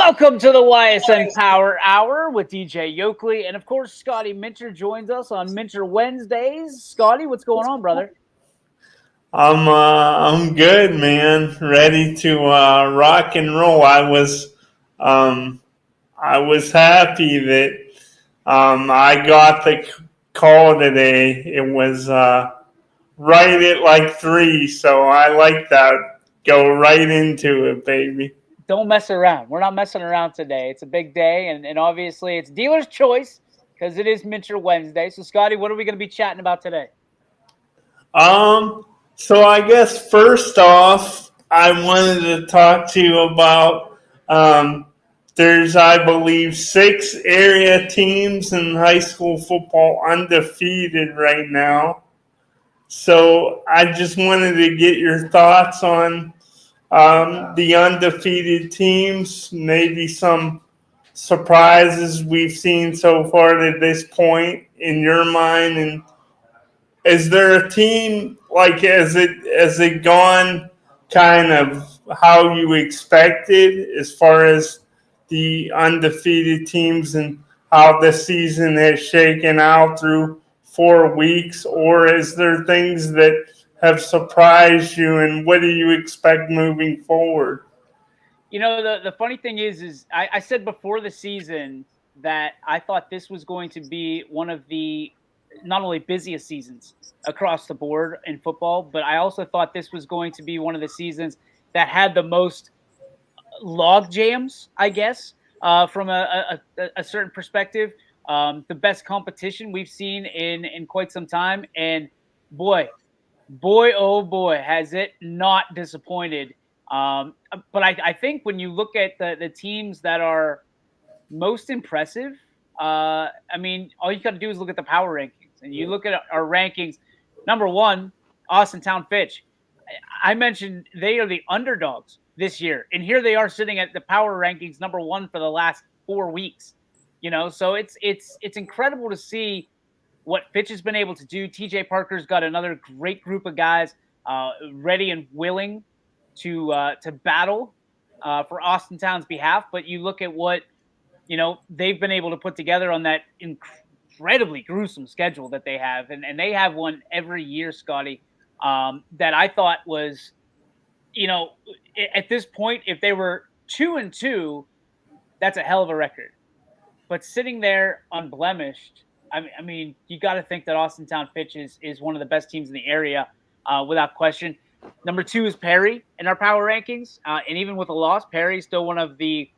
Welcome to the Ysn Power Hour with DJ Yoakley. And of course, Scotty Minter joins us on Minter Wednesdays. Scotty, what's going on, brother? I'm good, man. Ready to rock and roll. I was happy that I got the call today. It was right at like 3, so I like that. Go right into it, baby. Don't mess around. We're not messing around today. It's a big day, and obviously it's dealer's choice because it is Minter Wednesday. So, Scotty, what are we going to be chatting about today? So I guess first off, I wanted to talk to you about there's, I believe, 6 area teams in high school football undefeated right now. So I just wanted to get your thoughts on the undefeated teams, maybe some surprises we've seen so far to this point in your mind, and is there a team like has it gone kind of how you expected as far as the undefeated teams and how the season has shaken out through 4 weeks, or is there things that have surprised you, and what do you expect moving forward? You know, the funny thing is I said before the season that I thought this was going to be one of the not only busiest seasons across the board in football, but I also thought this was going to be one of the seasons that had the most log jams, I guess, from a certain perspective. The best competition we've seen in quite some time. And boy, oh boy, has it not disappointed. But I think when you look at the teams that are most impressive, I mean, all you got to do is look at the power rankings, and you look at our rankings. Number one, Austintown Fitch. I mentioned they are the underdogs this year, and here they are sitting at the power rankings number one for the last 4 weeks. You know, so it's incredible to see what Fitch has been able to do. TJ Parker's got another great group of guys ready and willing to battle for Austintown's behalf. But you look at what they've been able to put together on that incredibly gruesome schedule that they have, and they have one every year, Scotty. That I thought was, at this point, if they were 2-2, that's a hell of a record. But sitting there unblemished, I mean, you got to think that Austintown Fitch is one of the best teams in the area, without question. Number 2 is Perry in our power rankings, and even with a loss, Perry's still one of the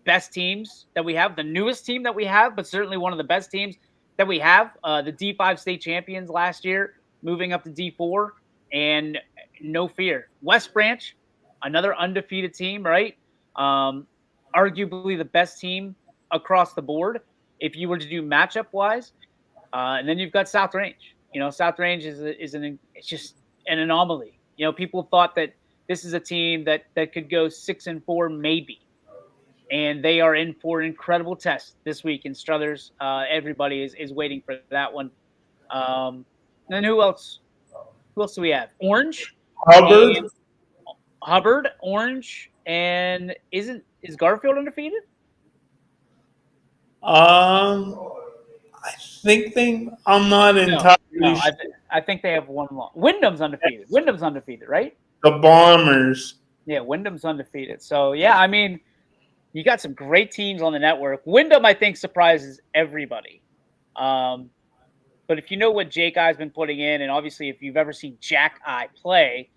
best teams that we have, the newest team that we have, but certainly one of the best teams that we have. The D5 state champions last year, moving up to D4, and no fear. West Branch, another undefeated team, right? Arguably the best team across the board if you were to do matchup wise. And then you've got South Range. South Range it's just an anomaly. People thought that this is a team that could go 6-4 maybe. And they are in for an incredible test this week in Struthers. Everybody is waiting for that one. Then who else? Who else do we have? Orange, Hubbard, Orange, and is Garfield undefeated? I think I'm not entirely. No, I think they have one loss. Wyndham's undefeated. Wyndham's undefeated, right? The Bombers. Yeah, Wyndham's undefeated. So yeah, I mean, you got some great teams on the network. Wyndham, I think, surprises everybody. But if you know what Jake I's been putting in, and obviously if you've ever seen Jack I play,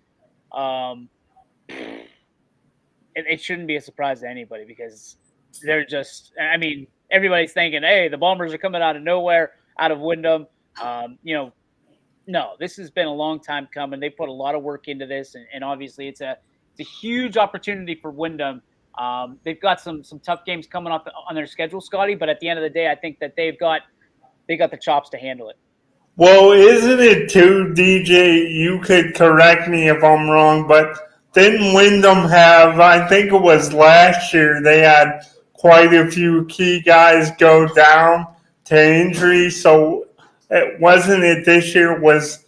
it shouldn't be a surprise to anybody because they're just – I mean, everybody's thinking, hey, the Bombers are coming out of nowhere, out of Wyndham. No, this has been a long time coming. They put a lot of work into this, and obviously it's a huge opportunity for Wyndham. They've got some tough games coming up on their schedule, Scotty, but at the end of the day, I think that they got the chops to handle it. Well, isn't it too, DJ? You could correct me if I'm wrong, but didn't Wyndham have, I think it was last year, they had quite a few key guys go down to injury, so wasn't it this year was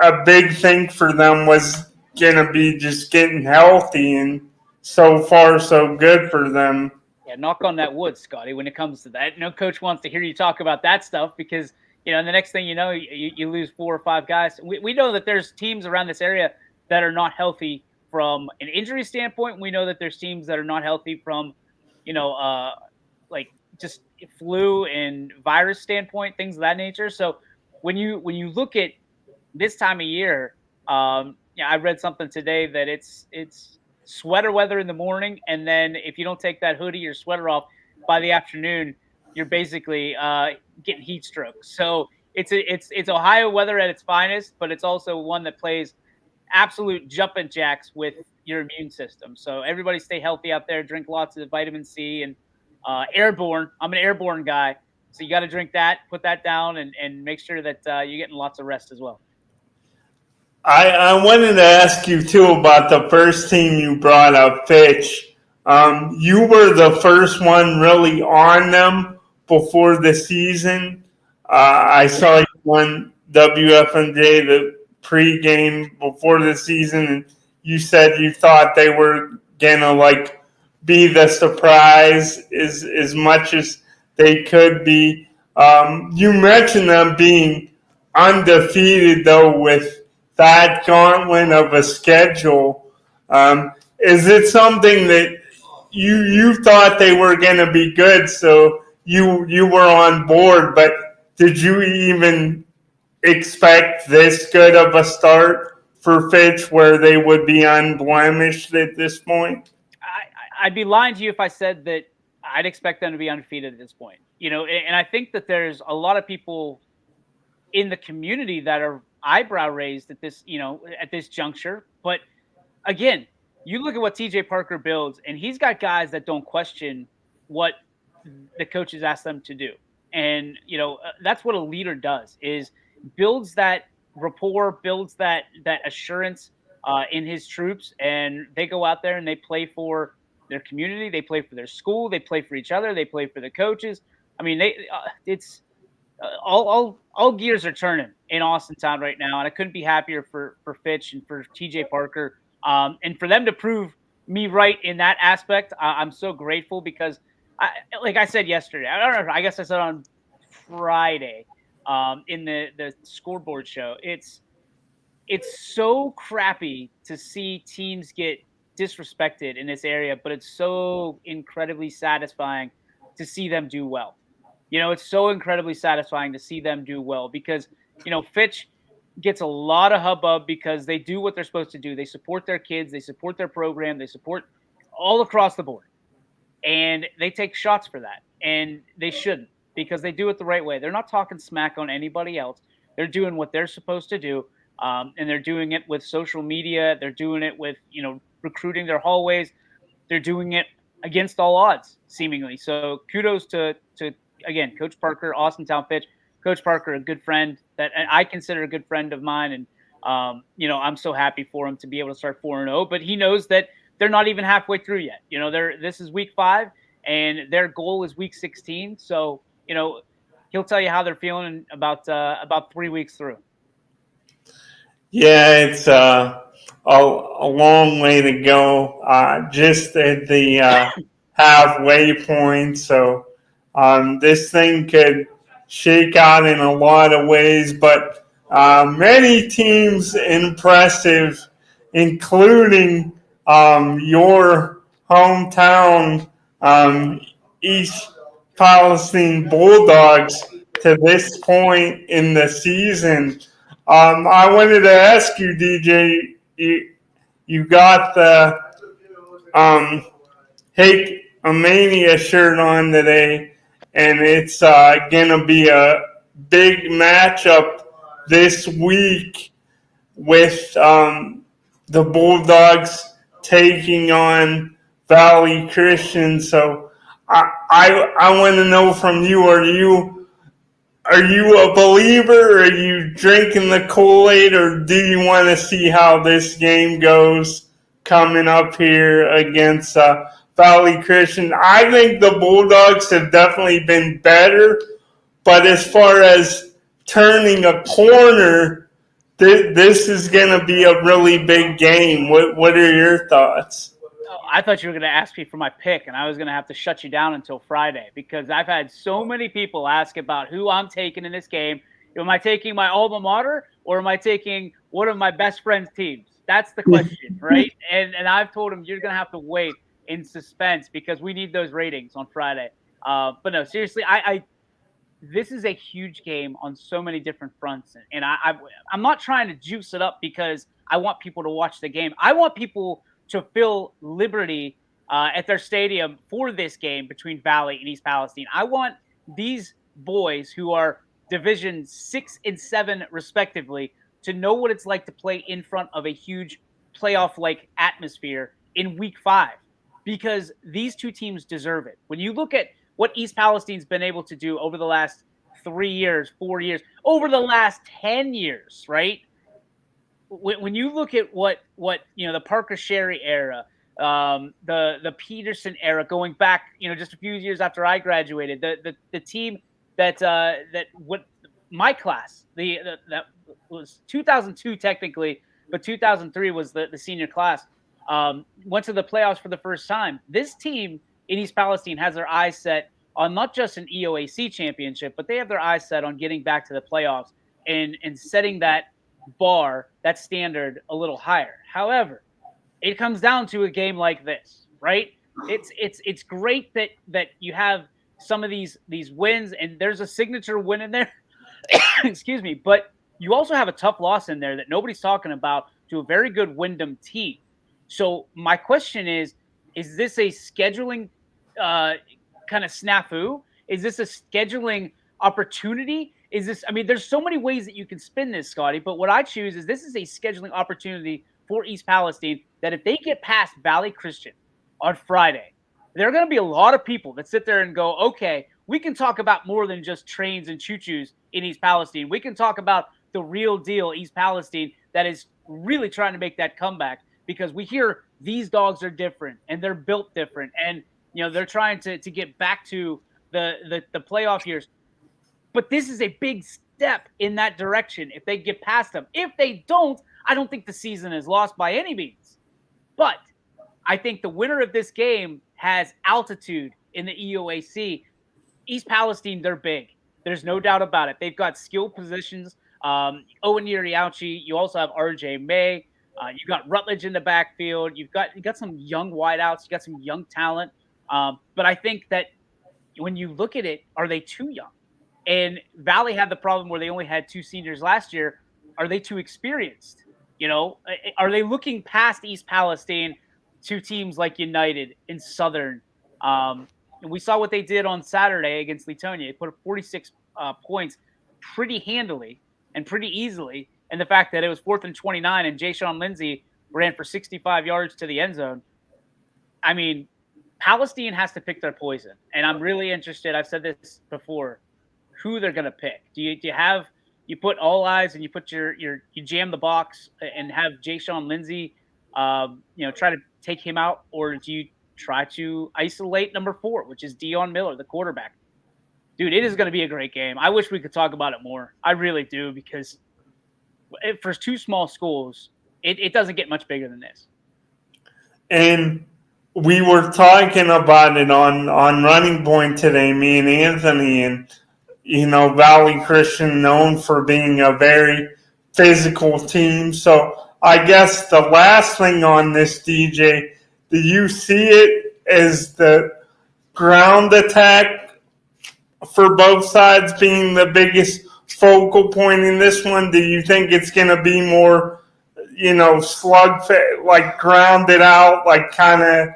a big thing for them was going to be just getting healthy, and so far so good for them. Yeah, knock on that wood, Scotty, when it comes to that. No coach wants to hear you talk about that stuff because, and the next thing you know, you lose 4 or 5 guys. We know that there's teams around this area that are not healthy from an injury standpoint. We know that there's teams that are not healthy from, you know, uh, like just flu and virus standpoint, things of that nature. So when you look at this time of year, yeah, I read something today that it's sweater weather in the morning, and then if you don't take that hoodie or sweater off by the afternoon, you're basically getting heat stroke. So it's Ohio weather at its finest, but it's also one that plays absolute jumping jacks with your immune system. So everybody stay healthy out there. Drink lots of vitamin C and airborne. I'm an airborne guy, so you got to drink that, put that down, and make sure that you're getting lots of rest as well. I wanted to ask you too about the first team you brought up, Fitch. You were the first one really on them before the season. I saw you on WFNJ the pregame before the season, and you said you thought they were gonna be the surprise as much as they could be. You mentioned them being undefeated though with that gauntlet of a schedule. Is it something that you thought they were going to be good, so you were on board, but did you even expect this good of a start for Fitch where they would be unblemished at this point? I'd be lying to you if I said that I'd expect them to be undefeated at this point. And I think that there's a lot of people in the community that are eyebrow raised at this juncture. But again, you look at what TJ Parker builds, and he's got guys that don't question what the coaches ask them to do. And that's what a leader does: is builds that rapport, builds that assurance in his troops, and they go out there and they play for their community, they play for their school, they play for each other, they play for the coaches. I mean, it's all gears are turning in Austin Town right now, and I couldn't be happier for Fitch and for TJ Parker, and for them to prove me right in that aspect. I'm so grateful because, like I said yesterday, I don't know, I guess I said on Friday in the scoreboard show, it's so crappy to see teams get disrespected in this area, but it's so incredibly satisfying to see them do well. It's so incredibly satisfying to see them do well because, Fitch gets a lot of hubbub because they do what they're supposed to do. They support their kids. They support their program. They support all across the board. And they take shots for that. And they shouldn't because they do it the right way. They're not talking smack on anybody else. They're doing what they're supposed to do. And they're doing it with social media. They're doing it with, recruiting their hallways. They're doing it against all odds, seemingly. So kudos to again, Coach Parker, Austin Town Fitch. Coach Parker, a good friend that I consider a good friend of mine. And, I'm so happy for him to be able to start 4-0. But he knows that they're not even halfway through yet. This is week 5, and their goal is week 16. So, he'll tell you how they're feeling about 3 weeks through. Yeah, it's a long way to go. Just at the halfway point. So this thing could shake out in a lot of ways, but many teams impressive, including your hometown East Palestine Bulldogs to this point in the season. I wanted to ask you, DJ, you got the Hake Mania shirt on today, and it's going to be a big matchup this week with the Bulldogs taking on Valley Christian. So I want to know from you, are you a believer? Are you drinking the Kool-Aid, or do you want to see how this game goes coming up here against Valley Christian? I think the Bulldogs have definitely been better, but as far as turning a corner, this is going to be a really big game. What are your thoughts? I thought you were going to ask me for my pick, and I was going to have to shut you down until Friday because I've had so many people ask about who I'm taking in this game. Am I taking my alma mater or am I taking one of my best friend's teams? That's the question, right? And I've told them you're going to have to wait in suspense because we need those ratings on Friday. But no, seriously, I this is a huge game on so many different fronts, and I'm not trying to juice it up because I want people to watch the game. I want people to feel Liberty at their stadium for this game between Valley and East Palestine. I want these boys who are Division 6 and 7 respectively to know what it's like to play in front of a huge playoff-like atmosphere in Week 5 because these two teams deserve it. When you look at what East Palestine's been able to do over the last 3 years, 4 years, over the last 10 years, right? When you look at what the Parker Sherry era, the Peterson era, going back, just a few years after I graduated, the team that what my class, that was 2002 technically, but 2003 was the senior class, went to the playoffs for the first time. This team in East Palestine has their eyes set on not just an EOAC championship, but they have their eyes set on getting back to the playoffs and setting that bar, that standard, a little higher. However, it comes down to a game like this, right? It's great that you have some of these wins, and there's a signature win in there. Excuse me, but you also have a tough loss in there that nobody's talking about to a very good Wyndham team. So my question is this a scheduling kind of snafu? Is this a scheduling opportunity? Is this, I mean, there's so many ways that you can spin this, Scotty, but what I choose is this is a scheduling opportunity for East Palestine that if they get past Valley Christian on Friday, there are going to be a lot of people that sit there and go, okay, we can talk about more than just trains and choo-choos in East Palestine. We can talk about the real deal East Palestine that is really trying to make that comeback because we hear these dogs are different and they're built different and they're trying to get back to the playoff years. But this is a big step in that direction if they get past them. If they don't, I don't think the season is lost by any means. But I think the winner of this game has altitude in the EOAC. East Palestine, they're big. There's no doubt about it. They've got skilled positions. Owen Yuriauchi. You also have RJ May. You've got Rutledge in the backfield. You've got some young wideouts. You got some young talent. But I think that when you look at it, are they too young? And Valley had the problem where they only had 2 seniors last year. Are they too experienced? Are they looking past East Palestine to teams like United and Southern? And we saw what they did on Saturday against Letonia. They put up 46 points pretty handily and pretty easily. And the fact that it was 4th and 29 and Jay-Sean Lindsay ran for 65 yards to the end zone. I mean, Palestine has to pick their poison. And I'm really interested. I've said this before. Who they're going to pick. Do you put all eyes and you put you jam the box and have Jay-Sean Lindsay, try to take him out, or do you try to isolate number 4, which is Dion Miller, the quarterback? Dude, it is going to be a great game. I wish we could talk about it more. I really do, because for 2 small schools, it doesn't get much bigger than this. And we were talking about it on Running Point today, me and Anthony, and Valley Christian known for being a very physical team. So I guess the last thing on this, DJ, do you see it as the ground attack for both sides being the biggest focal point in this one? Do you think it's going to be more, slug, like grounded out, like kind of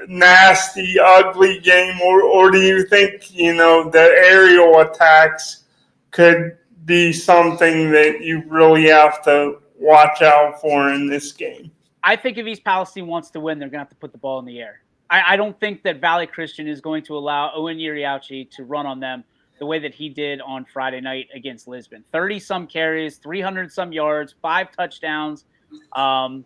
nasty, ugly game, or do you think the aerial attacks could be something that you really have to watch out for in this game? I think if East Palestine wants to win, they're going to have to put the ball in the air. I don't think that Valley Christian is going to allow Owen Yuriauchi to run on them the way that he did on Friday night against Lisbon. 30-some carries, 300-some yards, 5 touchdowns. I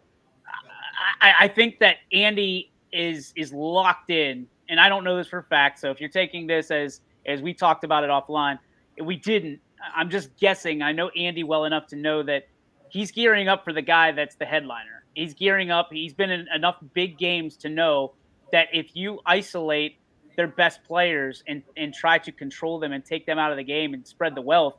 think that Andy is locked in, and I don't know this for a fact, so if you're taking this as we talked about it offline, we didn't. I'm just guessing. I know Andy well enough to know that he's gearing up for the guy that's the headliner. He's gearing up. He's been in enough big games to know that if you isolate their best players and try to control them and take them out of the game and spread the wealth,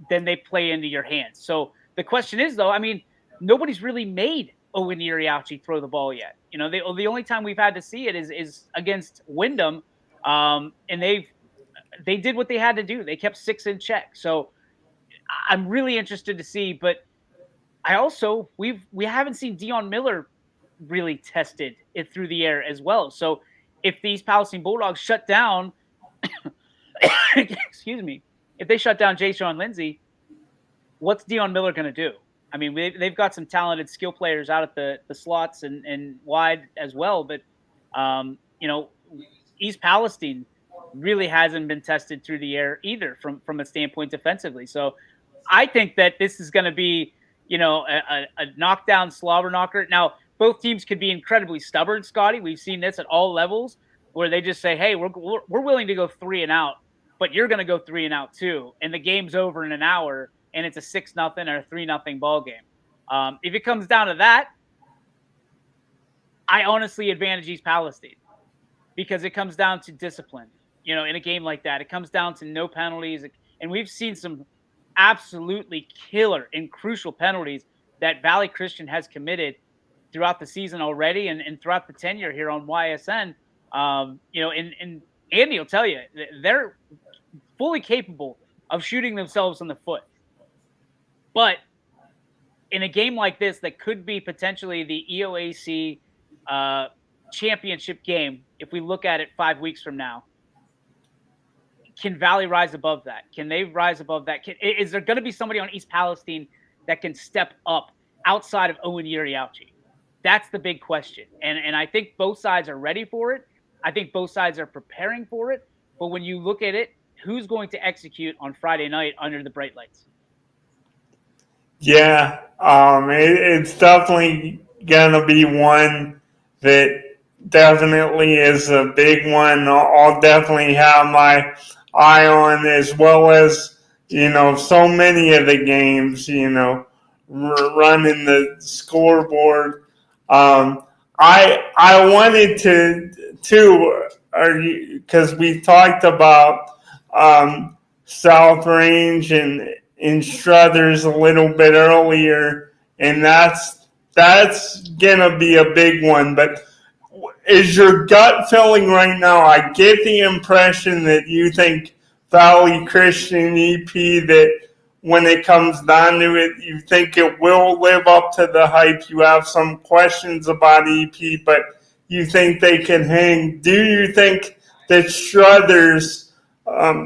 then they play into your hands. So the question is, though, I mean, nobody's really made Owen Iriauchi throw the ball yet. You know, the only time we've had to see it is against Wyndham, and they did what they had to do. They kept 6 in check. So I'm really interested to see, but I also we haven't seen Dion Miller really tested it through the air as well. So if these Palestine Bulldogs shut down, excuse me, if they shut down Jay Sean Lindsay, what's Dion Miller going to do? I mean, they've got some talented skill players out at the slots and wide as well, but you know, East Palestine really hasn't been tested through the air either from a standpoint defensively. So I think that this is going to be, you know, a knockdown slobber knocker. Now, both teams could be incredibly stubborn, Scotty. We've seen this at all levels where they just say, hey, we're willing to go 3 and out, but you're going to go 3 and out too. And the game's over in an hour and it's a 6-0 or a 3-0 ball game. If it comes down to that, I honestly advantage East Palestine because it comes down to discipline. You know, in a game like that, it comes down to no penalties. And we've seen some absolutely killer and crucial penalties that Valley Christian has committed throughout the season already and throughout the tenure here on YSN. You know, and Andy will tell you, they're fully capable of shooting themselves in the foot. But in a game like this, that could be potentially the EOAC championship game, if we look at it 5 weeks from now, can Valley rise above that? Can they rise above that? Is there going to be somebody on East Palestine that can step up outside of Owen Iriauchi? That's the big question. And I think both sides are ready for it. I think both sides are preparing for it. But when you look at it, who's going to execute on Friday night under the bright lights? Yeah, it's definitely gonna be one that definitely is a big one. I'll definitely have my eye on, as well as, you know, so many of the games, you know, running the scoreboard. I wanted to because we talked about South Range and in Struthers a little bit earlier, and that's gonna be a big one. But is your gut feeling right now? I get the impression that you think Valley Christian EP, that when it comes down to it, you think it will live up to the hype. You have some questions about EP, but you think they can hang. Do you think that Struthers,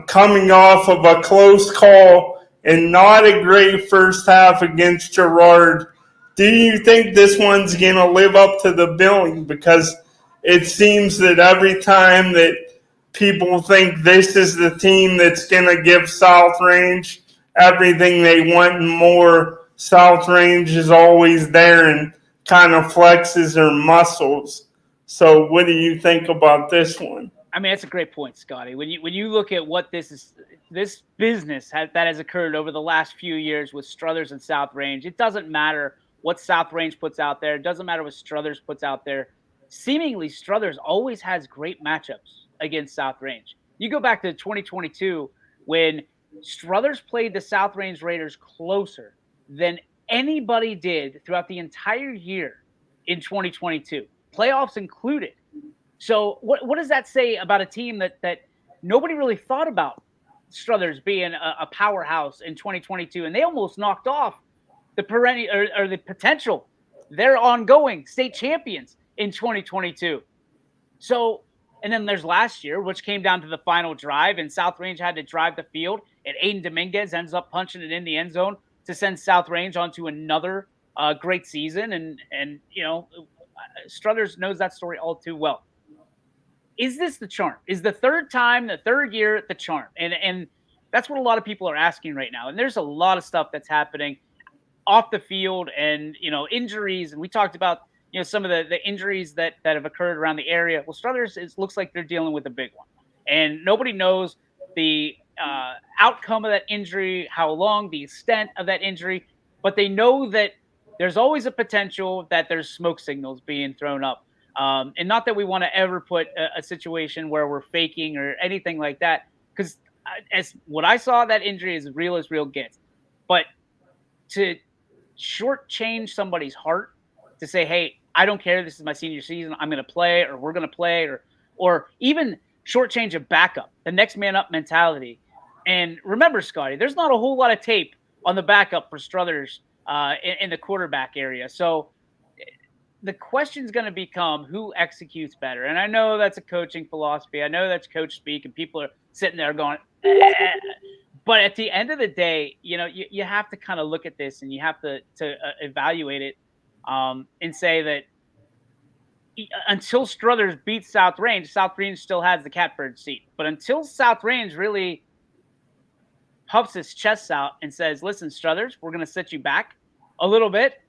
coming off of a close call and not a great first half against Girard, do you think this one's going to live up to the billing? Because it seems that every time that people think this is the team that's going to give South Range everything they want and more, South Range is always there and kind of flexes their muscles. So what do you think about this one? I mean, that's a great point, Scotty. When you look at what this business that has occurred over the last few years with Struthers and South Range, it doesn't matter what South Range puts out there. It doesn't matter what Struthers puts out there. Seemingly, Struthers always has great matchups against South Range. You go back to 2022 when Struthers played the South Range Raiders closer than anybody did throughout the entire year in 2022, playoffs included. So what does that say about a team that nobody really thought about Struthers being a powerhouse in 2022, and they almost knocked off the perennial or the potential, they're ongoing state champions in 2022. So, and then there's last year, which came down to the final drive, and South Range had to drive the field, and Aiden Dominguez ends up punching it in the end zone to send South Range onto another great season. And you know, Struthers knows that story all too well. Is this the charm? Is the third year, the charm? And that's what a lot of people are asking right now. And there's a lot of stuff that's happening off the field, and you know, injuries. And we talked about, you know, some of the injuries that have occurred around the area. Well, Struthers looks like they're dealing with a big one, and nobody knows the outcome of that injury, how long, the extent of that injury, but they know that there's always a potential that there's smoke signals being thrown up. And not that we want to ever put a situation where we're faking or anything like that, because as what I saw, that injury is real as real gets. But to shortchange somebody's heart to say, "Hey, I don't care. This is my senior season. I'm going to play, or we're going to play," or even shortchange a backup, the next man up mentality. And remember, Scotty, there's not a whole lot of tape on the backup for Struthers in the quarterback area. So the question is going to become who executes better. And I know that's a coaching philosophy. I know that's coach speak, and people are sitting there going, but at the end of the day, you have to kind of look at this and you have to evaluate it and say that until Struthers beats South Range still has the catbird seat. But until South Range really puffs his chest out and says, "Listen, Struthers, we're going to set you back a little bit,"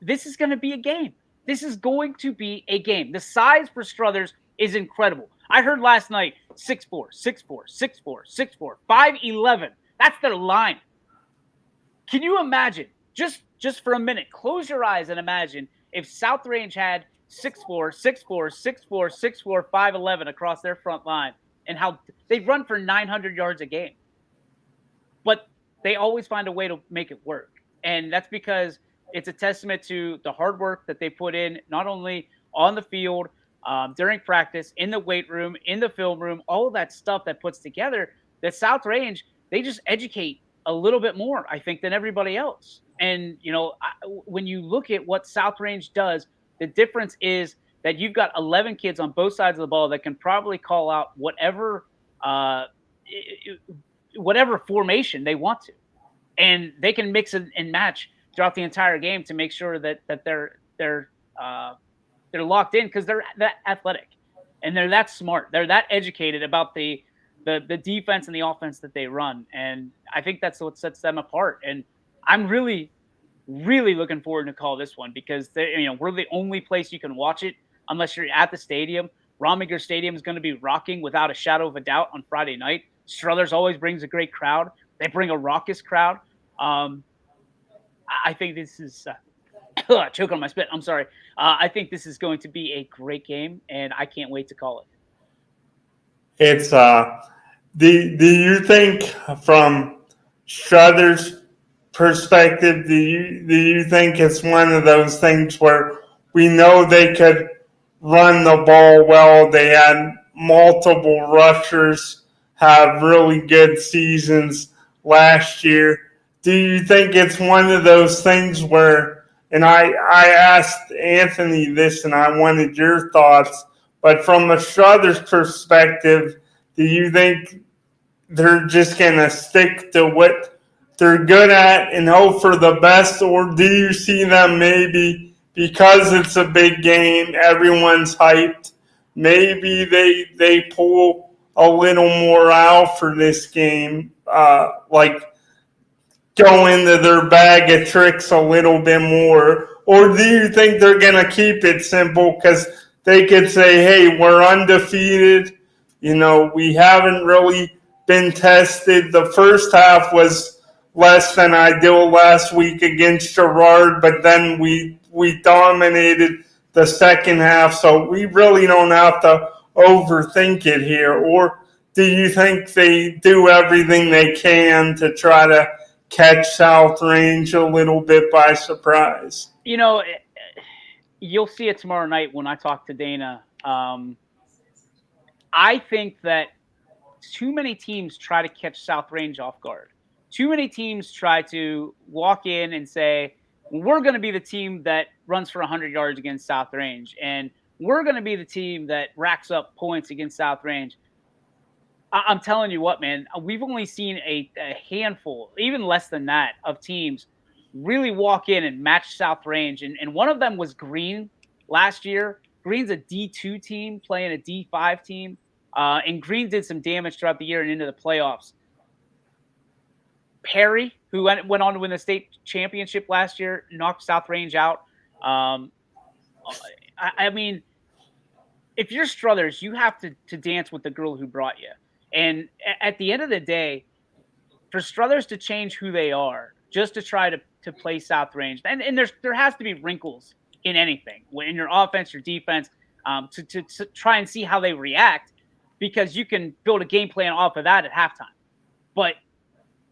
this is going to be a game. This is going to be a game. The size for Struthers is incredible. I heard last night 6'4", 6'4", 6'4", 6'4", 5'11". That's their line. Can you imagine? Just for a minute, close your eyes and imagine if South Range had 6'4", 6'4", 6'4", 6'4", 5'11" across their front line, and how they run for 900 yards a game. But they always find a way to make it work. And that's because it's a testament to the hard work that they put in, not only on the field, during practice, in the weight room, in the film room, all of that stuff that puts together that South Range, they just educate a little bit more, I think, than everybody else. And, when you look at what South Range does, the difference is that you've got 11 kids on both sides of the ball that can probably call out whatever formation they want to. And they can mix and match throughout the entire game to make sure that they're locked in, because they're that athletic and they're that smart. They're that educated about the defense and the offense that they run. And I think that's what sets them apart. And I'm really, really looking forward to call this one, because we're the only place you can watch it unless you're at the stadium. Rominger Stadium is going to be rocking without a shadow of a doubt on Friday night. Struthers always brings a great crowd. They bring a raucous crowd. I think this is choke on my spit. I'm sorry. I think this is going to be a great game, and I can't wait to call it. It's do you think, from Struthers' perspective, do you think it's one of those things where we know they could run the ball well? They had multiple rushers have really good seasons last year. Do you think it's one of those things where, and I asked Anthony this and I wanted your thoughts, but from a Struthers perspective, do you think they're just going to stick to what they're good at and hope for the best? Or do you see them maybe, because it's a big game, everyone's hyped, maybe they pull a little more out for this game, like go into their bag of tricks a little bit more? Or do you think they're going to keep it simple because they could say, "Hey, we're undefeated. We haven't really been tested. The first half was less than ideal last week against Girard, but then we dominated the second half, so we really don't have to overthink it here"? Or do you think they do everything they can to try to catch South Range a little bit by surprise? You'll see it tomorrow night when I talk to Dana. I think that too many teams try to catch South Range off guard. Too many teams try to walk in and say, "We're going to be the team that runs for 100 yards against South Range, and we're going to be the team that racks up points against South Range." I'm telling you what, man, we've only seen a handful, even less than that, of teams really walk in and match South Range. And one of them was Green last year. Green's a D2 team playing a D5 team. And Green did some damage throughout the year and into the playoffs. Perry, who went on to win the state championship last year, knocked South Range out. I mean, if you're Struthers, you have to dance with the girl who brought you. And at the end of the day, for Struthers to change who they are, just to try to to play South Range, and there has to be wrinkles in anything, in your offense, your defense, to try and see how they react, because you can build a game plan off of that at halftime. But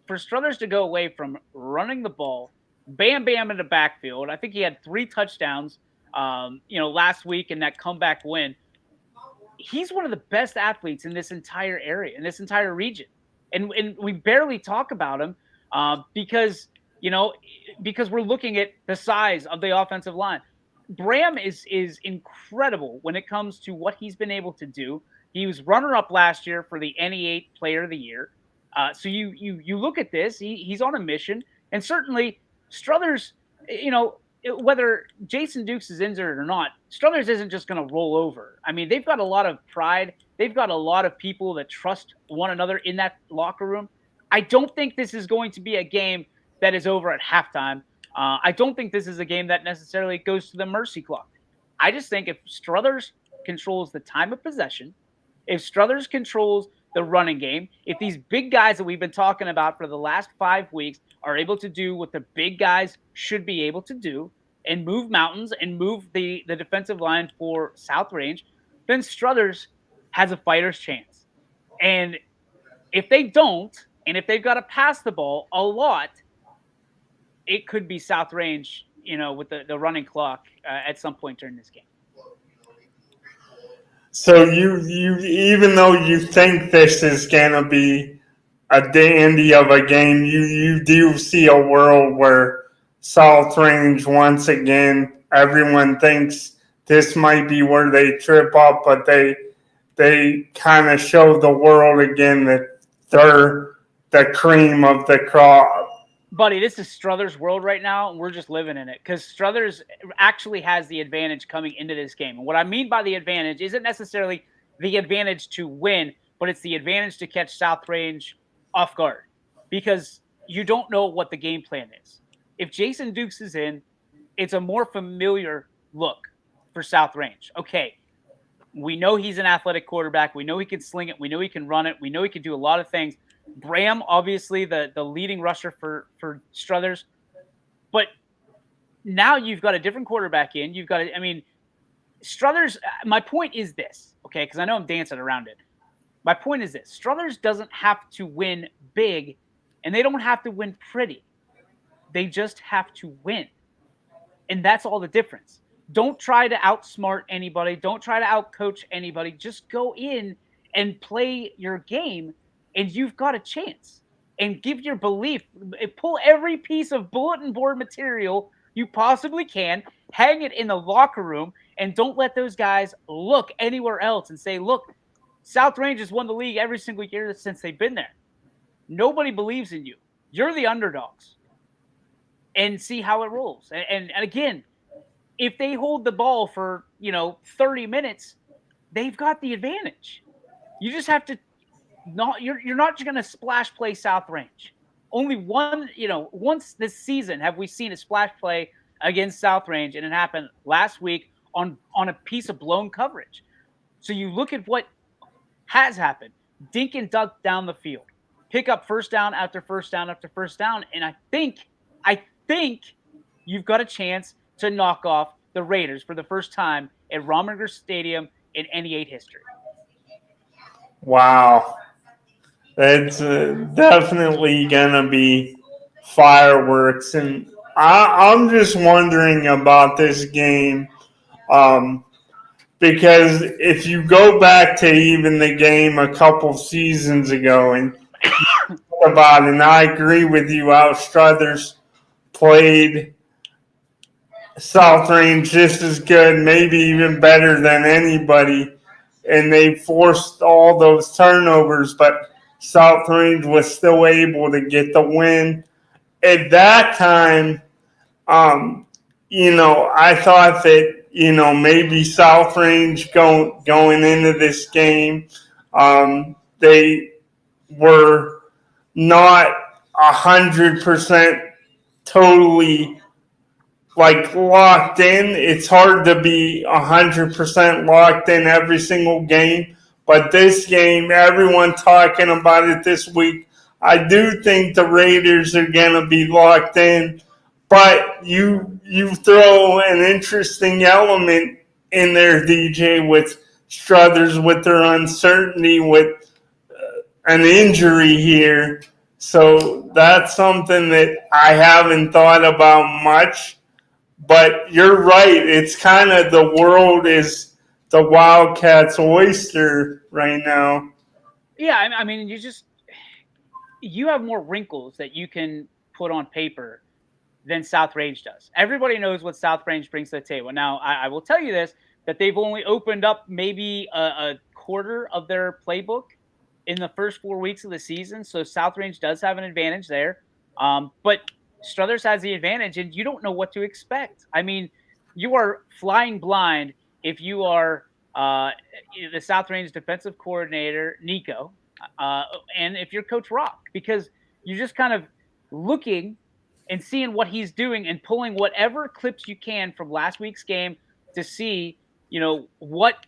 for Struthers to go away from running the ball, Bam Bam in the backfield, I think he had 3 touchdowns, last week in that comeback win. He's one of the best athletes in this entire area, in this entire region, and we barely talk about him because we're looking at the size of the offensive line. Bram is incredible when it comes to what he's been able to do. He was runner-up last year for the NE8 Player of the Year. So you look at this, he's on a mission, and certainly Struthers, whether Jason Dukes is injured or not, Struthers isn't just going to roll over. I mean, they've got a lot of pride. They've got a lot of people that trust one another in that locker room. I don't think this is going to be a game that is over at halftime. I don't think this is a game that necessarily goes to the mercy clock. I just think if Struthers controls the time of possession, if Struthers controls the running game, if these big guys that we've been talking about for the last 5 weeks are able to do what the big guys should be able to do and move mountains and move the defensive line for South Range, then Struthers has a fighter's chance. And if they don't, and if they've got to pass the ball a lot, it could be South Range, with the running clock at some point during this game. So you even though you think this is gonna be a dandy of a game, you do see a world where South Range, once again, everyone thinks this might be where they trip up, but they kind of show the world again that they're the cream of the crop. Buddy, this is Struthers' world right now, and we're just living in it, because Struthers actually has the advantage coming into this game. And what I mean by the advantage isn't necessarily the advantage to win, but it's the advantage to catch South Range off guard, because you don't know what the game plan is. If Jason Dukes is in, it's a more familiar look for South Range. Okay, we know he's an athletic quarterback. We know he can sling it. We know he can run it. We know he can do a lot of things. Bram, obviously, the leading rusher for Struthers. But now you've got a different quarterback in. You've got, Struthers, my point is this, okay, because I know I'm dancing around it. My point is this. Struthers doesn't have to win big, and they don't have to win pretty. They just have to win. And that's all the difference. Don't try to outsmart anybody. Don't try to outcoach anybody. Just go in and play your game, and you've got a chance. And give your belief. Pull every piece of bulletin board material you possibly can, hang it in the locker room, and don't let those guys look anywhere else and say, look, South Range has won the league every single year since they've been there. Nobody believes in you. You're the underdogs. And see how it rolls. And again, if they hold the ball for, 30 minutes, they've got the advantage. You just have to you're not going to splash play South Range. Only once this season have we seen a splash play against South Range, and it happened last week on a piece of blown coverage. So you look at what has happened. Dink and dunk down the field. Pick up first down after first down after first down, and I think you've got a chance to knock off the Raiders for the first time at Rominger Stadium in NE8 history. Wow. That's definitely going to be fireworks. And I'm just wondering about this game because if you go back to even the game a couple seasons ago and about it, and I agree with you, how Struthers played South Range just as good, maybe even better than anybody, and they forced all those turnovers, but South Range was still able to get the win. At that time, I thought that, maybe South Range going into this game, they were not 100% totally locked in. It's hard to be 100% locked in every single game. But this game, everyone talking about it this week, I do think the Raiders are going to be locked in. But you throw an interesting element in there, DJ, with Struthers, with their uncertainty, with an injury here. So that's something that I haven't thought about much. But you're right. It's kind of the world is the Wildcats' oyster right now. Yeah, I mean, you have more wrinkles that you can put on paper than South Range does. Everybody knows what South Range brings to the table. Now, I will tell you this, that they've only opened up maybe a quarter of their playbook in the first 4 weeks of the season. So South Range does have an advantage there. But Struthers has the advantage, and you don't know what to expect. I mean, you are flying blind if you are the South Range defensive coordinator, Nico, and if you're Coach Rock, because you're just kind of looking and seeing what he's doing and pulling whatever clips you can from last week's game to see, what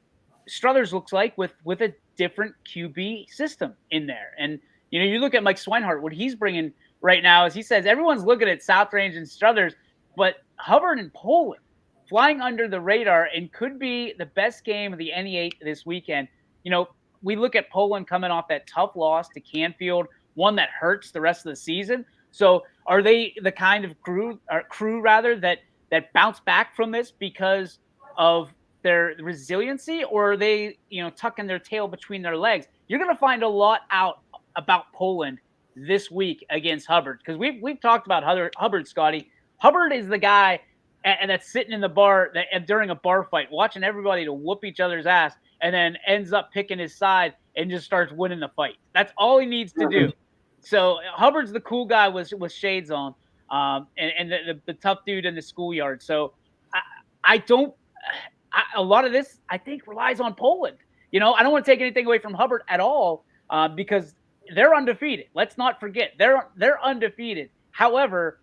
Struthers looks like with a different QB system in there. And, you look at Mike Swinehart, what he's bringing right now is he says everyone's looking at South Range and Struthers, but Hubbard and Poland flying under the radar and could be the best game of the NE8 this weekend. We look at Poland coming off that tough loss to Canfield, one that hurts the rest of the season. So are they the kind of crew that bounce back from this because of their resiliency, or are they, tucking their tail between their legs? You're going to find a lot out about Poland this week against Hubbard, because we've talked about Hubbard, Scotty. Hubbard is the guy and that's sitting in the bar during a bar fight, watching everybody to whoop each other's ass, and then ends up picking his side and just starts winning the fight. That's all he needs to do. So Hubbard's the cool guy with shades on, and the tough dude in the schoolyard. So a lot of this, I think, relies on Poland. I don't want to take anything away from Hubbard at all, because they're undefeated. Let's not forget they're undefeated. However,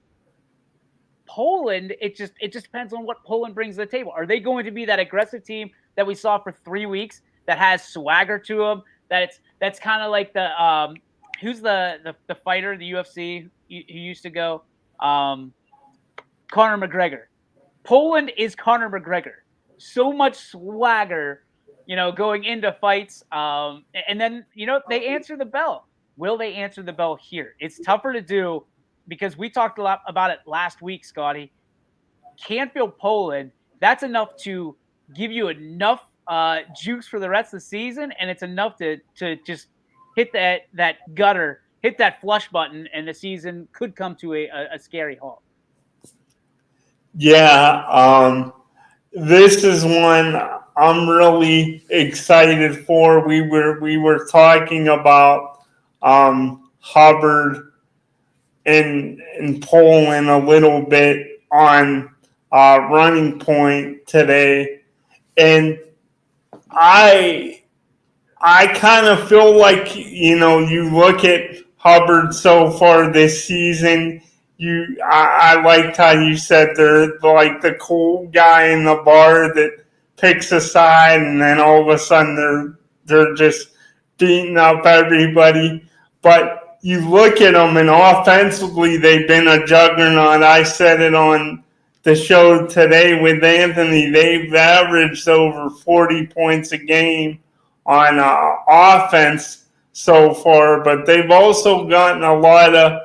Poland, it just depends on what Poland brings to the table. Are they going to be that aggressive team that we saw for 3 weeks that has swagger to them? That's kind of like the who's the fighter, the UFC who used to go, Conor McGregor. Poland is Conor McGregor. So much swagger, going into fights, and then they answer the bell. Will they answer the bell here? It's tougher to do, because we talked a lot about it last week, Scotty. Canfield, Poland, that's enough to give you enough juice for the rest of the season, and it's enough to just hit that gutter, hit that flush button, and the season could come to a scary halt. Yeah, this is one I'm really excited for. We were talking about Hubbard and Poland a little bit on Running Point today, and I kind of feel like, you look at Hubbard so far this season. I liked how you said they're like the cool guy in the bar that picks a side, and then all of a sudden they're just beating up everybody. But you look at them, and offensively they've been a juggernaut. I said it on the show today with Anthony. They've averaged over 40 points a game on offense so far, but they've also gotten a lot of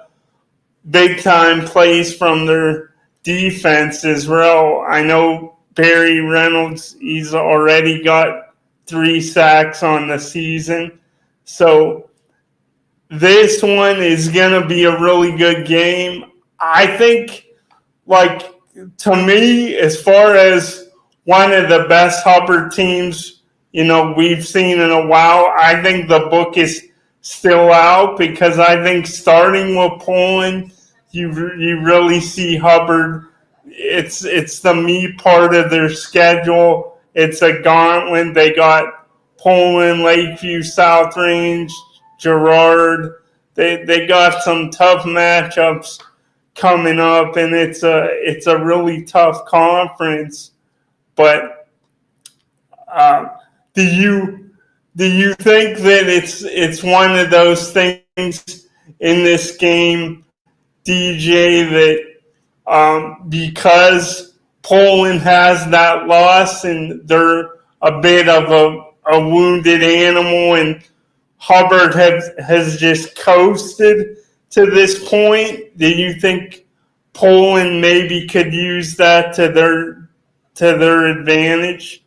big-time plays from their defense as well. I know Barry Reynolds, he's already got 3 sacks on the season. So this one is going to be a really good game. I think, to me, as far as one of the best Hubbard teams, we've seen in a while, I think the book is still out, because I think starting with Poland, you really see Hubbard. It's the meat part of their schedule. It's a gauntlet. They got Poland, Lakeview, South Range, Girard. They got some tough matchups coming up, and it's a really tough conference. But do you think that it's one of those things in this game, DJ, that because Poland has that loss and they're a bit of a wounded animal, and Hubbard has just coasted to this point? Do you think Poland maybe could use that to their advantage?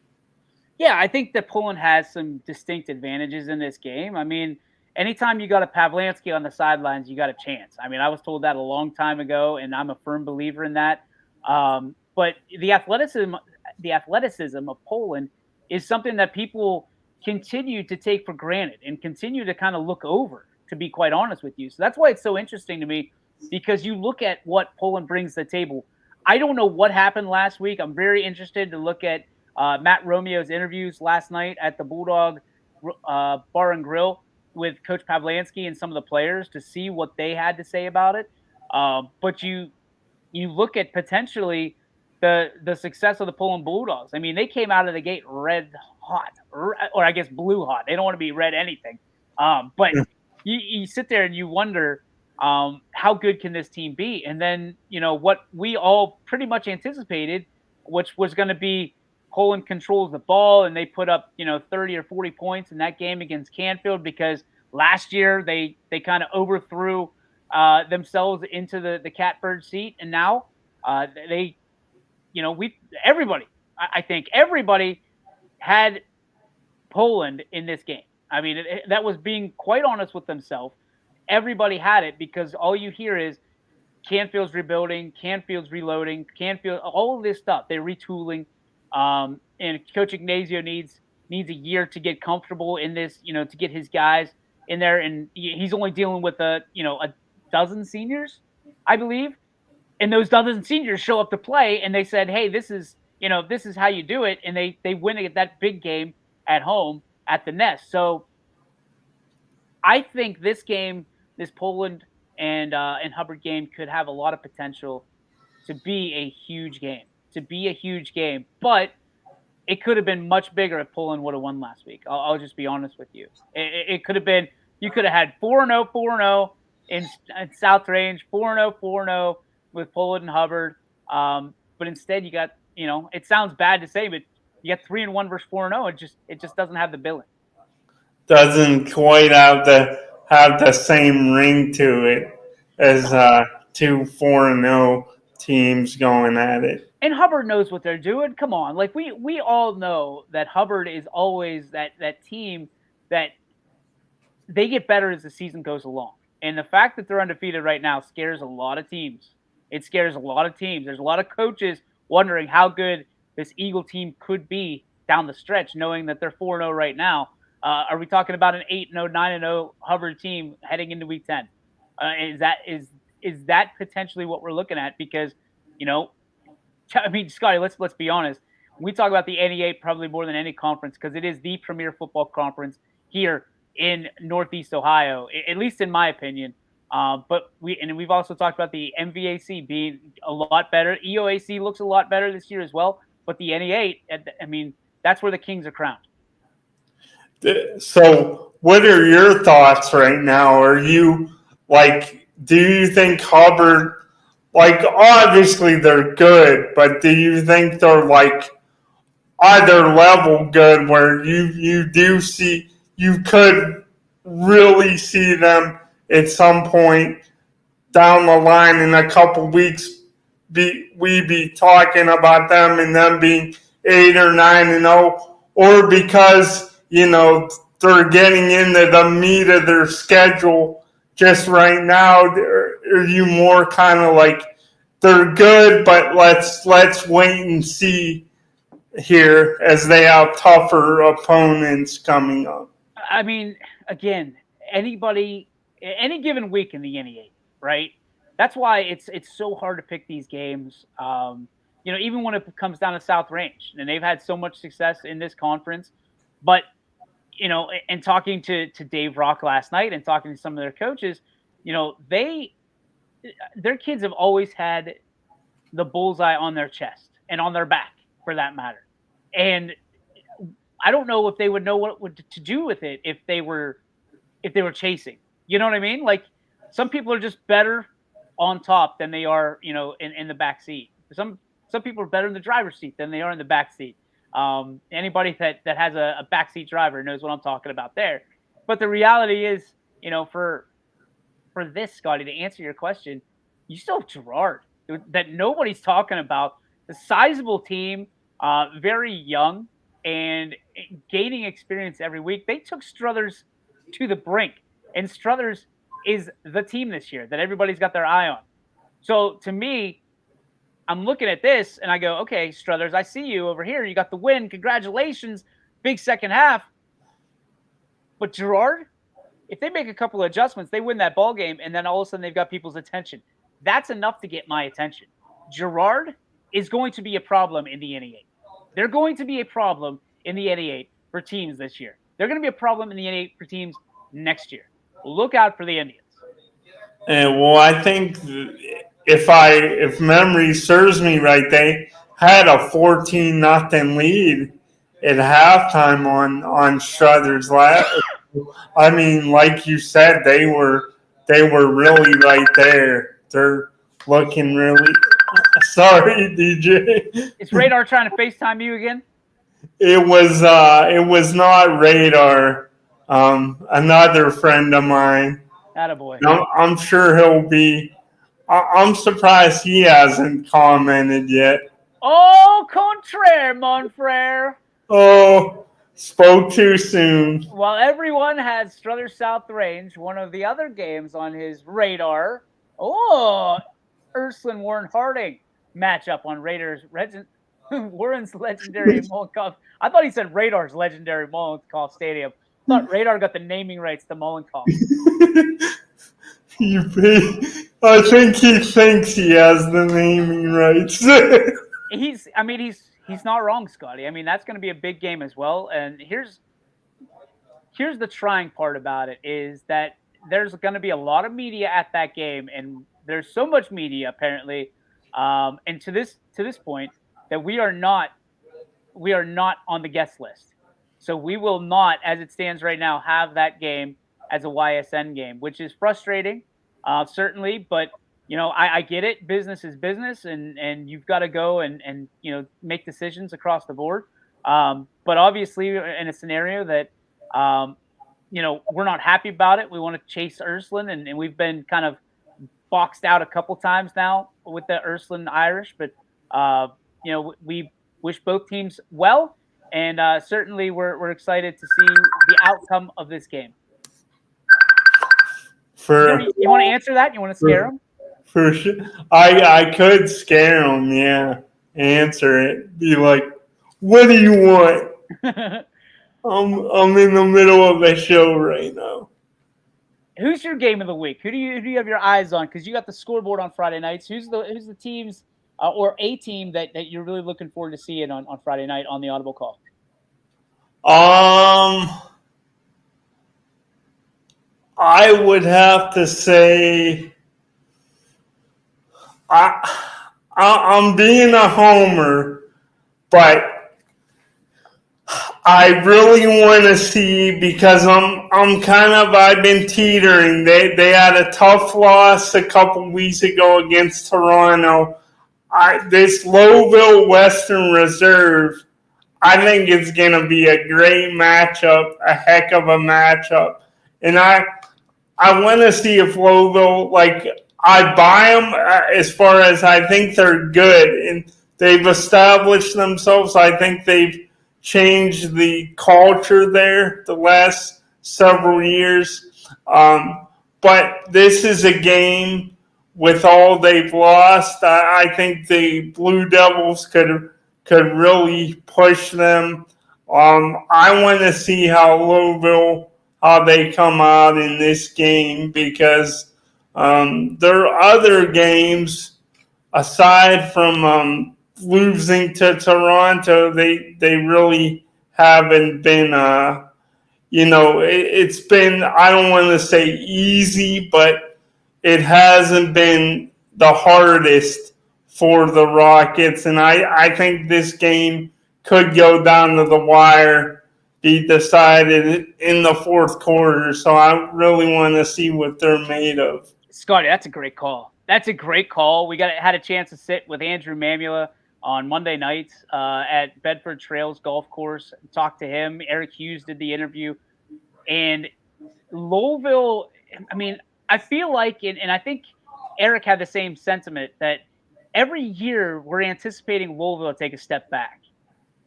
Yeah, I think that Poland has some distinct advantages in this game. I mean, anytime you got a Pavlansky on the sidelines, you got a chance. I mean, I was told that a long time ago, and I'm a firm believer in that. But the athleticism of Poland is something that people continue to take for granted and continue to kind of look over. To be quite honest with you, so that's why it's so interesting to me because you look at what Poland brings to the table. I don't know what happened last week. I'm very interested to look at Matt Romeo's interviews last night at the Bulldog Bar and Grill with Coach Pavlansky and some of the players to see what they had to say about it. But you look at potentially the success of the Poland Bulldogs. I mean, they came out of the gate red hot, or I guess blue hot. They don't want to be red anything. But you sit there and you wonder how good can this team be? And then what we all pretty much anticipated, which was going to be Poland controls the ball and they put up 30 or 40 points in that game against Canfield because last year they kind of overthrew themselves into the catbird seat, and now they we everybody I think everybody had Poland in this game. I mean, that was being quite honest with themselves. Everybody had it because all you hear is Canfield's rebuilding, Canfield's reloading, Canfield, all of this stuff. They're retooling, and Coach Ignacio needs a year to get comfortable in this, to get his guys in there, and he's only dealing with a dozen seniors, I believe, and those dozen seniors show up to play, and they said, "Hey, this is how you do it," and they win at that big game at home at the Nest. So I think this game, this Poland and Hubbard game, could have a lot of potential to be a huge game. But it could have been much bigger if Poland would have won last week. I'll just be honest with you. It could have been. You could have had 4-0, 4-0 in South Range, 4-0, 4-0 with Poland and Hubbard. But instead, you got It sounds bad to say, but you got 3-1 versus 4-0. It just doesn't have the billing. Doesn't quite have the same ring to it as two 4-0 teams going at it. And Hubbard knows what they're doing. Come on, like we all know that Hubbard is always that team that they get better as the season goes along. And the fact that they're undefeated right now scares a lot of teams. It scares a lot of teams. There's a lot of coaches wondering how good this Eagle team could be down the stretch, knowing that they're 4-0 right now. Are we talking about an 8-0, 9-0 Hubbard team heading into Week 10? Is that potentially what we're looking at? Because, I mean, Scotty, let's be honest. We talk about the NEA probably more than any conference because it is the premier football conference here in Northeast Ohio, at least in my opinion. But we've also talked about the MVAC being a lot better. EOAC looks a lot better this year as well. But the NEA, I mean, that's where the Kings are crowned. So, what are your thoughts right now? Are you do you think Hubbard, obviously they're good, but do you think they're either level good where you could really see them at some point down the line in a couple weeks be talking about them and them being 8 or 9-0, or because they're getting into the meat of their schedule just right now? Are you more kind of they're good, but let's wait and see here as they have tougher opponents coming up? I mean, again, any given week in the NEA, right? That's why it's so hard to pick these games. Even when it comes down to South Range, and they've had so much success in this conference, but and talking to Dave Rock last night and talking to some of their coaches, their kids have always had the bullseye on their chest and on their back, for that matter. And I don't know if they would know what to do with it if they were chasing. You know what I mean? Like, some people are just better on top than they are, in the back seat. Some people are better in the driver's seat than they are in the back seat. Anybody that has a backseat driver knows what I'm talking about there. But the reality is, for this, Scotty, to answer your question, you still have Gerard that nobody's talking about. The sizable team, very young and gaining experience every week. They took Struthers to the brink, and Struthers is the team this year that everybody's got their eye on. So to me, I'm looking at this and I go, okay, Struthers, I see you over here. You got the win. Congratulations. Big second half. But Gerard, if they make a couple of adjustments, they win that ball game, and then all of a sudden they've got people's attention. That's enough to get my attention. Gerard is going to be a problem in the NE8. They're going to be a problem in the NE8 for teams this year. They're going to be a problem in the NE8 for teams next year. Look out for the Indians. And well, I think if memory serves me right, they had a 14-0 lead at halftime on Struthers last. I mean, like you said, they were really right there. They're looking really. Sorry, DJ. Is Radar trying to FaceTime you again? It was not Radar. Another friend of mine. Attaboy. I'm sure he'll be. I'm surprised he hasn't commented yet. Au contraire, mon frere. Oh, spoke too soon. While everyone had Struthers South Range, one of the other games on his radar. Oh, Ursuline Warren Harding matchup on Warren's legendary Mollenkopf. I thought he said Radar's legendary Mollenkopf Stadium. I thought Radar got the naming rights to Mollenkopf. I think he thinks he has the naming rights. He's not wrong, Scotty. I mean, that's going to be a big game as well. And here's the trying part about it is that there's going to be a lot of media at that game, and there's so much media apparently, and to this point that we are not on the guest list. So we will not, as it stands right now, have that game as a YSN game, which is frustrating, certainly. But I get it. Business is business, and you've got to go and make decisions across the board. But obviously, in a scenario that we're not happy about it, we want to chase Ursuline, and we've been kind of boxed out a couple times now with the Ursuline Irish. But we wish both teams well, and certainly we're excited to see the outcome of this game. You want to answer that? You want to scare them? For sure. I could scare them, yeah. Answer it. Be like, what do you want? I'm in the middle of a show right now. Who's your game of the week? Who do you have your eyes on? Because you got the scoreboard on Friday nights. Who's the teams or a team that you're really looking forward to seeing on Friday night on the Audible Call? I would have to say I'm being a homer, but I really want to see, because I've been teetering. They had a tough loss a couple weeks ago against Toronto. This Lowville Western Reserve, I think it's going to be a great matchup, a heck of a matchup. And I want to see if Lowville, I buy them as far as I think they're good. And they've established themselves. I think they've changed the culture there the last several years. But this is a game with all they've lost. I think the Blue Devils could really push them. I want to see how they come out in this game, because there are other games aside from losing to Toronto. They really haven't been it's been, I don't want to say easy, but it hasn't been the hardest for the Rockets. And I think this game could go down to the wire, be decided in the fourth quarter. So I really want to see what they're made of. Scotty, that's a great call. That's a great call. We had a chance to sit with Andrew Mamula on Monday nights at Bedford Trails Golf Course. Talk to him. Eric Hughes did the interview, and Louisville. I mean, I feel like, and I think Eric had the same sentiment that every year we're anticipating Louisville to take a step back,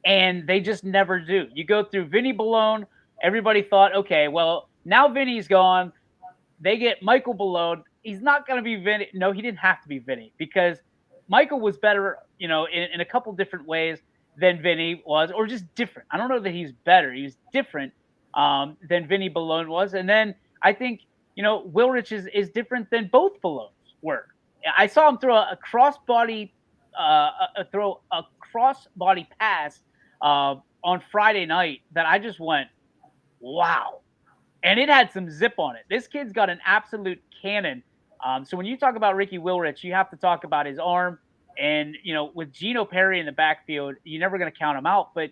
and they just never do. You go through Vinny Ballone. Everybody thought, okay, well now Vinny's gone. They get Michael Ballone. He's not going to be Vinny. No, he didn't have to be Vinny because Michael was better, in a couple different ways than Vinny was, or just different. I don't know that he's better. He was different than Vinny Ballone was. And then I think, Wilrich is different than both Ballones were. I saw him throw a crossbody, throw a crossbody pass on Friday night that I just went, wow. And it had some zip on it. This kid's got an absolute cannon. So when you talk about Ricky Wilrich, you have to talk about his arm. And, with Gino Perry in the backfield, you're never going to count him out. But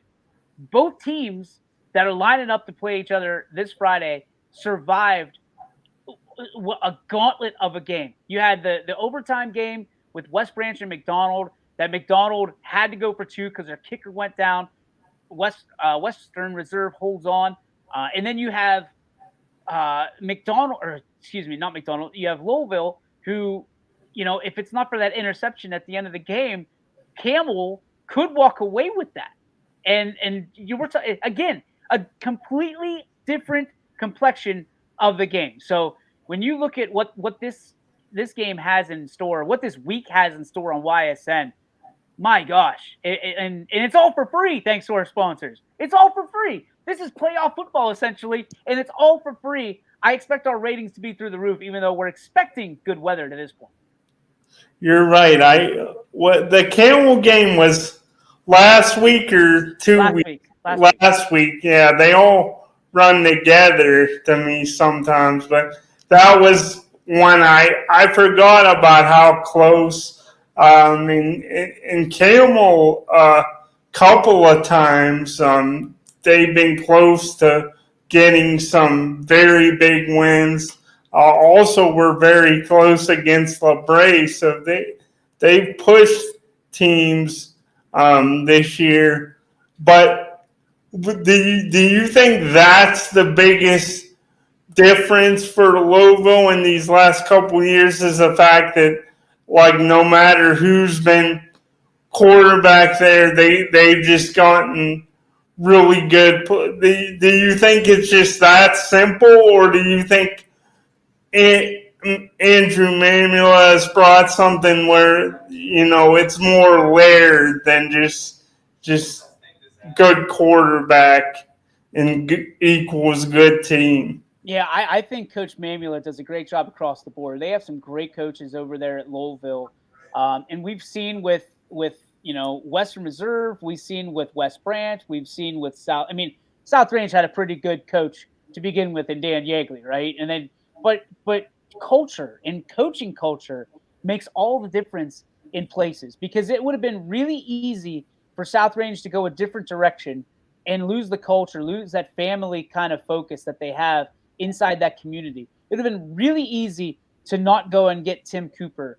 both teams that are lining up to play each other this Friday survived a gauntlet of a game. You had the overtime game with West Branch and McDonald, that McDonald had to go for 2 because their kicker went down. Western Reserve holds on. And then you have McDonald, or excuse me, not McDonald. You have Louisville, who, if it's not for that interception at the end of the game, Campbell could walk away with that. And you were again a completely different complexion of the game. So when you look at what this game has in store, what this week has in store on YSN, my gosh, and it's all for free thanks to our sponsors. It's all for free. This is playoff football, essentially, and it's all for free. I expect our ratings to be through the roof, even though we're expecting good weather to this point. You're right. The Camel game was last week or 2 weeks? Last week. Yeah, they all run together to me sometimes, but that was one I forgot about how close. In Camel, couple of times, they've been close to getting some very big wins. Also, we're very close against LeBray, so they pushed teams this year. But do you think that's the biggest difference for Louisville in these last couple of years? Is the fact that, like, no matter who's been quarterback there, they've just gotten really good. Do you think it's just that simple, or do you think Andrew Mamula has brought something where, it's more layered than just good quarterback and equals good team? Yeah, I think Coach Mamula does a great job across the board. They have some great coaches over there at Louisville, and we've seen with Western Reserve, we've seen with West Branch, we've seen with South. I mean, South Range had a pretty good coach to begin with in Dan Yeagley, right? And then, but culture and coaching culture makes all the difference in places, because it would have been really easy for South Range to go a different direction and lose the culture, lose that family kind of focus that they have inside that community. It would have been really easy to not go and get Tim Cooper,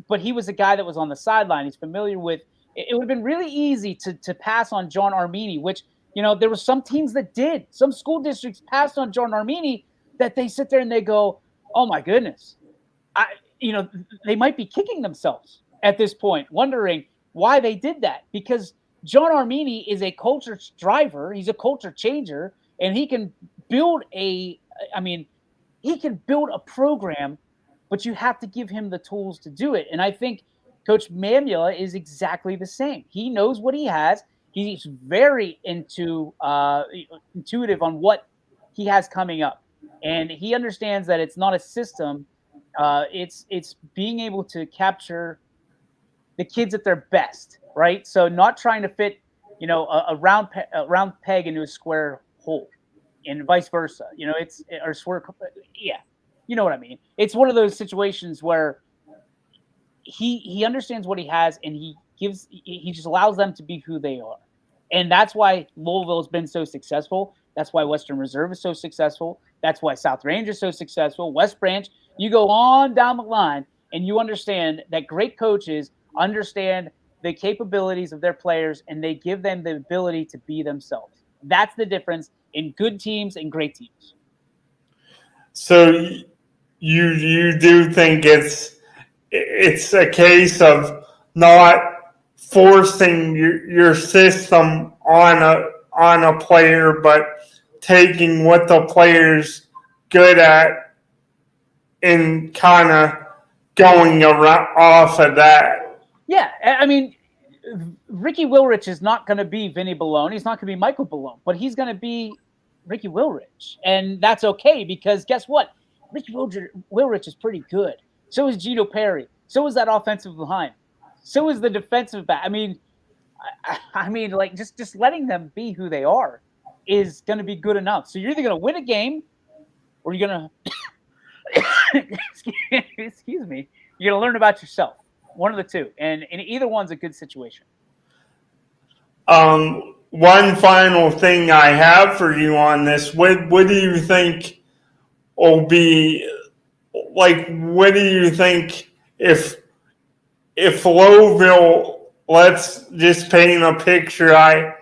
but he was a guy that was on the sideline. He's familiar with it. Would have been really easy to pass on John Armini, which, there were some teams that did. Some school districts passed on John Armini that they sit there and they go, oh my goodness. They might be kicking themselves at this point, wondering why they did that, because John Armini is a culture driver. He's a culture changer, and he can build a program, but you have to give him the tools to do it. And I think Coach Mamula is exactly the same. He knows what he has. He's very intuitive on what he has coming up. And he understands that it's not a system. It's being able to capture the kids at their best, right? So not trying to fit, a round peg into a square hole, and vice versa. Or square. Yeah, you know what I mean. It's one of those situations where he understands what he has, and he just allows them to be who they are, and that's why Louisville has been so successful. That's why Western Reserve is so successful. That's why South Range is so successful. West Branch. You go on down the line, and you understand that great coaches understand the capabilities of their players and they give them the ability to be themselves. That's the difference in good teams and great teams. So you do think it's a case of not forcing your system on a player, but taking what the player's good at and kind of going around off of that. Yeah, I mean, Ricky Wilrich is not going to be Vinny Balone. He's not going to be Michael Balone, but he's going to be Ricky Wilrich. And that's okay because guess what? Ricky Wilrich is pretty good. So is Gino Perry. So is that offensive line. So is the defensive back. I mean, like just letting them be who they are is going to be good enough. So you're either going to win a game or you're going to excuse me, you're going to learn about yourself. One of the two, and either one's a good situation. One final thing I have for you on this: what do you think will be like? What do you think if Louisville? Let's just paint a picture. I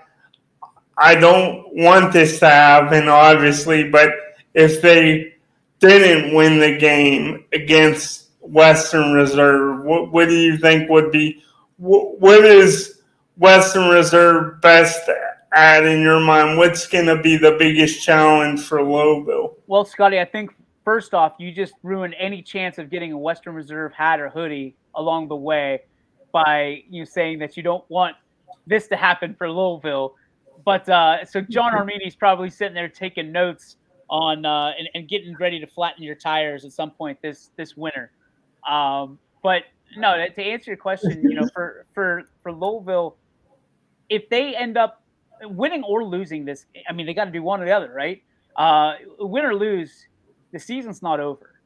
don't want this to happen, obviously, but if they didn't win the game against Western Reserve, what do you think would be, what is Western Reserve best at in your mind? What's going to be the biggest challenge for Louisville? Well, Scotty, I think first off, you just ruined any chance of getting a Western Reserve hat or hoodie along the way by you saying that you don't want this to happen for Louisville. But so John Armini's probably sitting there taking notes on and getting ready to flatten your tires at some point this winter. But no, to answer your question, for Louisville, if they end up winning or losing this, I mean, they got to do one or the other, right? Win or lose, the season's not over,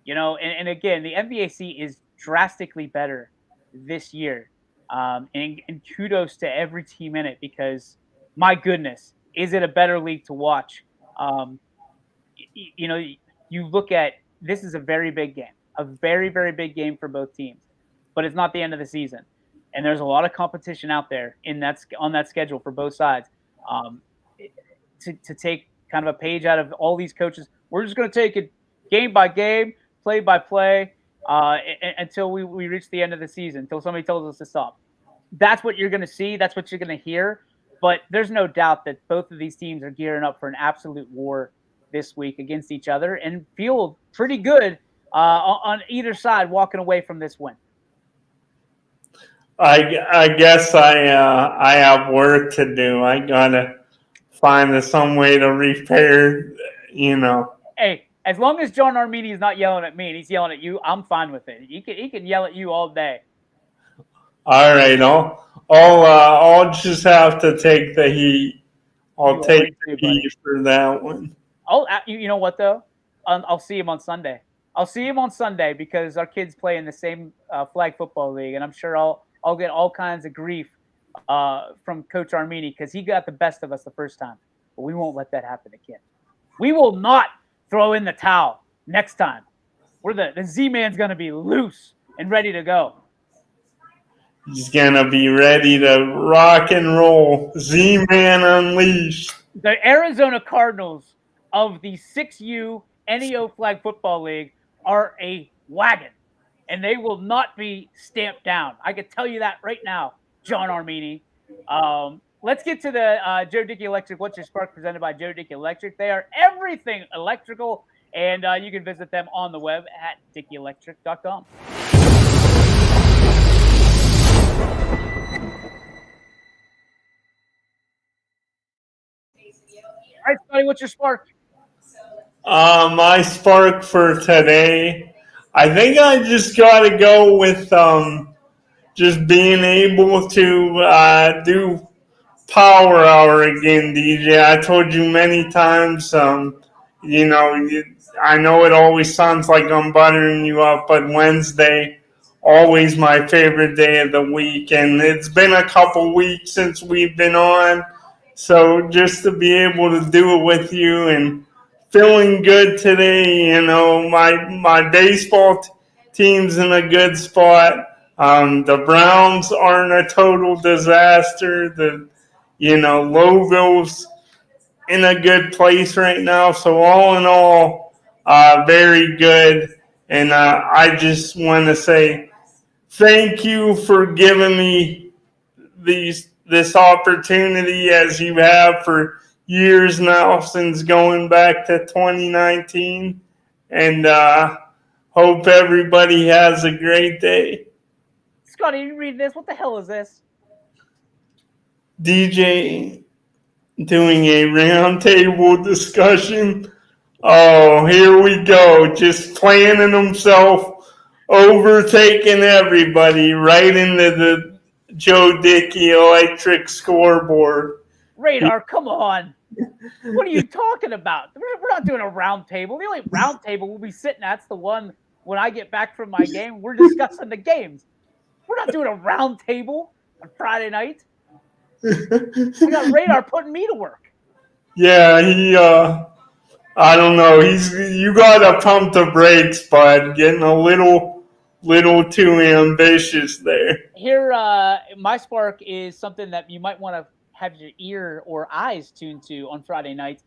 and again, the NBAC is drastically better this year. And kudos to every team in it because my goodness, is it a better league to watch? You look at, this is a very big game. A very, very big game for both teams, but it's not the end of the season, and there's a lot of competition out there on that schedule for both sides. To take kind of a page out of all these coaches, we're just going to take it game by game, play by play, until we reach the end of the season, until somebody tells us to stop. That's what you're going to see. That's what you're going to hear. But there's no doubt that both of these teams are gearing up for an absolute war this week against each other and feel pretty good on either side walking away from this win. I guess I have work to do. I gotta find some way to repair. Hey, as long as John Armini is not yelling at me and he's yelling at you, I'm fine with it. He can yell at you all day. All right, I'll just have to take the heat. I'll take the heat for that one. You know what though? I'll see him on Sunday. I'll see him on Sunday because our kids play in the same flag football league, and I'm sure I'll get all kinds of grief from Coach Armini because he got the best of us the first time. But we won't let that happen again. We will not throw in the towel next time. The Z-Man's going to be loose and ready to go. He's going to be ready to rock and roll. Z-Man unleashed. The Arizona Cardinals of the 6U NEO Flag Football League are a wagon, and they will not be stamped down. I can tell you that right now, John Armini. Let's get to the Joe Dickey Electric What's Your Spark presented by Joe Dickey Electric. They are everything electrical, and you can visit them on the web at dickeyelectric.com. All right, Scotty, what's your spark? My spark for today, I think I just got to go with just being able to do Power Hour again, DJ. I told you many times, I know it always sounds like I'm buttering you up, but Wednesday, always my favorite day of the week. And it's been a couple weeks since we've been on. So just to be able to do it with you and feeling good today, my baseball team's in a good spot. The Browns aren't a total disaster. Louisville's in a good place right now. So all in all, very good. And I just want to say thank you for giving me this opportunity, as you have for years now, since going back to 2019. And hope everybody has a great day. Scotty, you read this? What the hell is this? DJ doing a roundtable discussion. Oh, here we go. Just planning himself, overtaking everybody right into the Joe Dickey electric scoreboard. Radar, come on. What are you talking about? We're not doing a round table. The only round table we'll be sitting at's the one when I get back from my game. We're discussing the games. We're not doing a round table on Friday night. We got Radar putting me to work. Yeah, I don't know. You gotta pump the brakes, bud. Getting a little too ambitious there. Here, my spark is something that you might want to have your ear or eyes tuned to on Friday nights.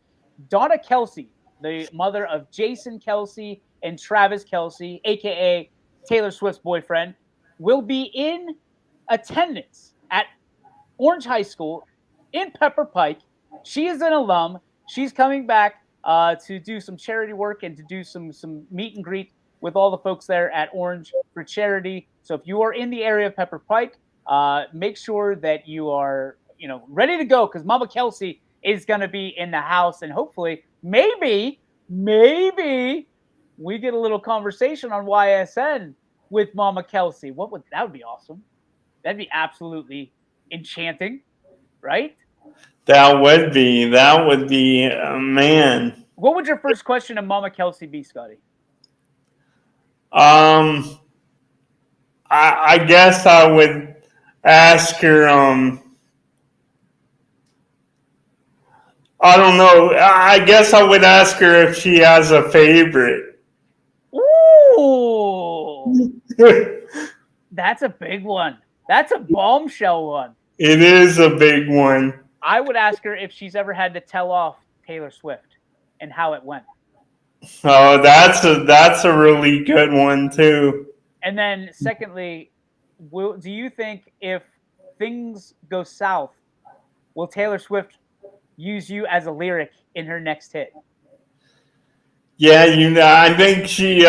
Donna Kelsey, the mother of Jason Kelsey and Travis Kelsey, a.k.a. Taylor Swift's boyfriend, will be in attendance at Orange High School in Pepper Pike. She is an alum. She's coming back to do some charity work and to do some meet and greet with all the folks there at Orange for charity. So if you are in the area of Pepper Pike, make sure that you are ready to go, because Mama Kelsey is going to be in the house, and hopefully, maybe we get a little conversation on YSN with Mama Kelsey. That would be awesome. That'd be absolutely enchanting, right? That would be man. What would your first question to Mama Kelsey be, Scotty? I guess I would ask her. I don't know. I guess I would ask her if she has a favorite. Ooh, that's a big one. That's a bombshell one. It is a big one. I would ask her if she's ever had to tell off Taylor Swift and how it went. Oh, that's a really good one too. And then, secondly, do you think if things go south, will Taylor Swift use you as a lyric in her next hit? Yeah, I think she's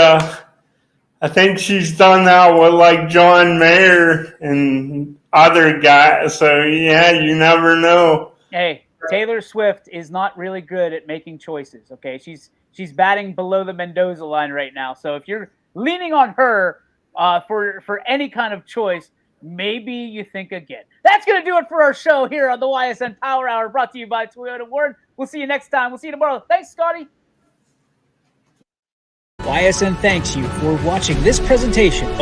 done that with like John Mayer and other guys. So yeah, you never know. Hey, Taylor Swift is not really good at making choices. Okay, she's batting below the Mendoza line right now. So if you're leaning on her for any kind of choice, maybe you think again. That's going to do it for our show here on the YSN Power Hour, brought to you by Toyota Ward. We'll see you next time. We'll see you tomorrow. Thanks, Scotty. YSN thanks you for watching this presentation of